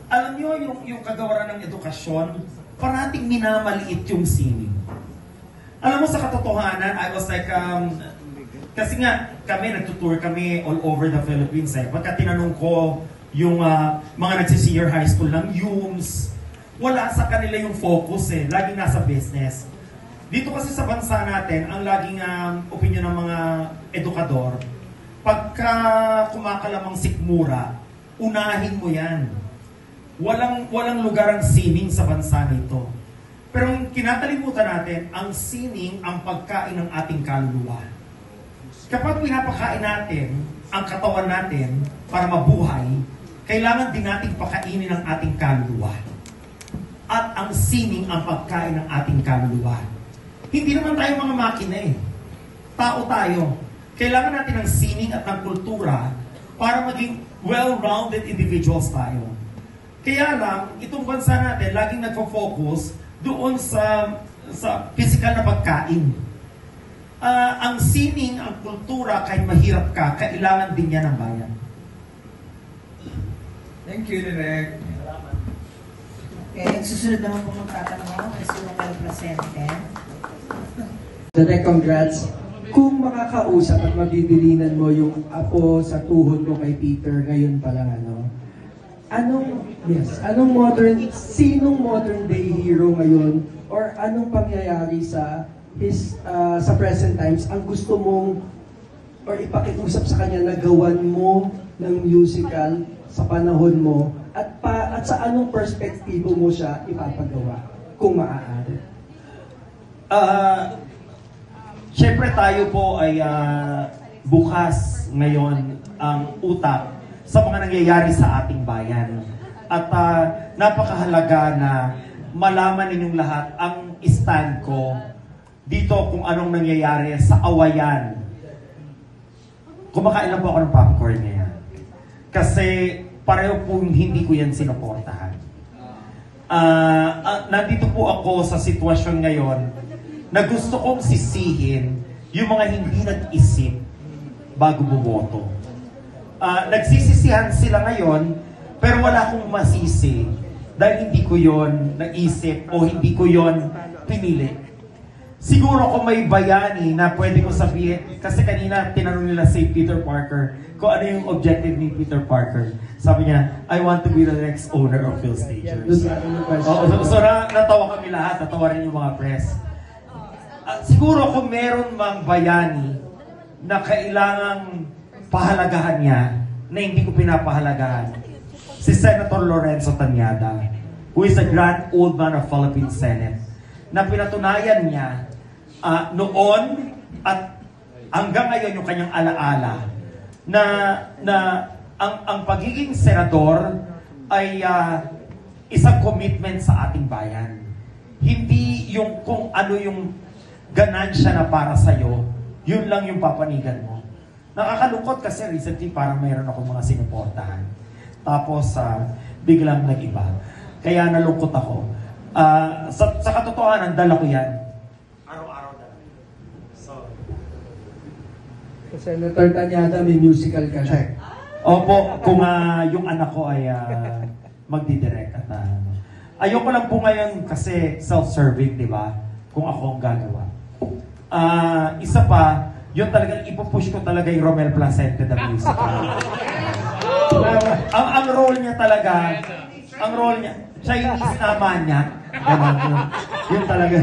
alam nyo, yung kagawaran ng edukasyon, parating minamaliit yung sining. Alam mo, sa katotohanan, I was like, kasi nga, kami, nagtutour kami all over the Philippines. Pagka tinanong ko yung mga nagsisenior high school ng UMS, wala sa kanila yung focus laging nasa business. Dito kasi sa bansa natin, ang laging opinion ng mga edukador, pagka kumakalamang sikmura, unahin mo yan. Walang lugar ang sining sa bansa nito. Pero ang kinakalimutan natin, ang sining ang pagkain ng ating kaluluwa. Kapag pinapakain natin ang katawan natin para mabuhay, kailangan din nating pakainin ang ating kaluluwa. At ang sining ang pagkain ng ating kaluluwa. Hindi naman tayo mga makina Tao tayo. Kailangan natin ng sining at ng kultura para maging well-rounded individuals tayo. Kaya lang, itong bansa natin, laging nagfo-focus doon sa physical na pagkain. Ang sining, ang kultura, kahit mahirap ka, kailangan din yan ng bayan. Thank you, Direk. Okay, susunod naman po magtatanong ay si Romel Placente. Direk, congrats. Kung makakausap at mabibilinan mo yung apo sa tuhod mo kay Peter ngayon pa lang, sinong modern day hero ngayon or anong pangyayari sa present times ang gusto mong or ipakiusap sa kanya na gawan mo ng musical sa panahon mo at sa anong perspektibo mo siya ipapagawa kung maaari? Siyempre tayo po ay bukas ngayon ang utak sa mga nangyayari sa ating bayan. At napakahalaga na malaman ninyong lahat ang stand ko dito kung anong nangyayari sa awayan. Kumakain lang po ako ng popcorn ngayon. Kasi pareho po hindi ko yan sinuportahan. Nandito po ako sa sitwasyon ngayon na gusto kong sisihin yung mga hindi nag-isip bago bumoto. Nagsisisihan sila ngayon, pero wala akong masisi dahil hindi ko yon naisip o hindi ko yon pinili. Siguro kung may bayani na pwede ko sabihin, kasi kanina tinanong nila si Peter Parker kung ano yung objective ni Peter Parker. Sabi niya, I want to be the next owner of Phil Stagers. So natawa kami lahat, natawa rin yung mga press. Siguro kung meron mang bayani na kailangang pahalagahan niya na hindi ko pinapahalagahan, si Senator Lorenzo Tañada, who is a grand old man of Philippine Senate, na pinatunayan niya noon at hanggang ngayon yung kanyang alaala na ang pagiging senador ay isang commitment sa ating bayan. Hindi yung kung ano yung ganansya na para sa'yo, yun lang yung papanigan mo. Nakakalungkot kasi recently parang mayroon ako mga sinuportahan. Tapos biglang nag-iba. Kaya nalungkot ako. Sa katotohanan, dala ko yan. Araw-araw dala. So, Senator Tañada, may musical ka siya. Opo, kung yung anak ko ay magdidirect. At ayoko lang po ngayon kasi self-serving, di ba? Kung ako ang gagawa. Isa pa, yun talagang ipupush ko talaga yung Romel Placente the musical. Ang role niya talaga, Chinese naman niya. Yun talaga.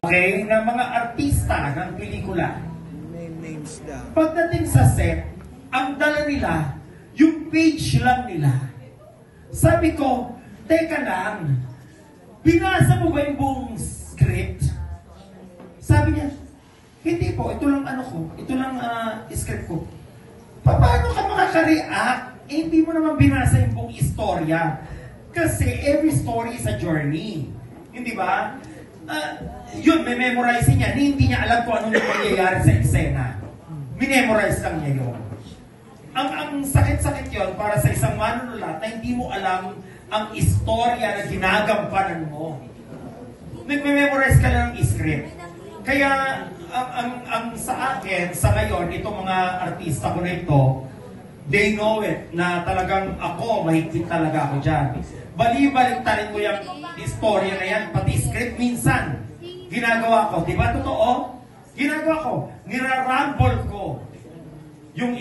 Okay, ng mga artista ng pelikula. Pagdating sa set, ang dala nila, yung page lang nila. Sabi ko, teka lang, binasa mo ba yung buong script? Sabi niya, hindi po, ito lang ito lang script ko. Paano ka makaka-react? Hindi mo naman binasa yung buong istorya. Kasi every story is a journey. Hindi ba? Yun, may memorize niya. Hindi niya alam kung anong nangyayari sa eksena. Minemorize lang niya yun. Ang sakit-sakit yun para sa isang manunulat na hindi mo alam ang istorya na ginagampanan mo. Nagme-memorize ka lang ng script. Kaya, ang sa akin, sa ngayon, itong mga artista ko na ito, They know it, na talagang ako, mahigpit talaga ako dyan. Bali-baliktarin mo yung istorya na yan, pati script minsan. Ginagawa ko, di ba totoo? Ginagawa ko, nirarumble ko yung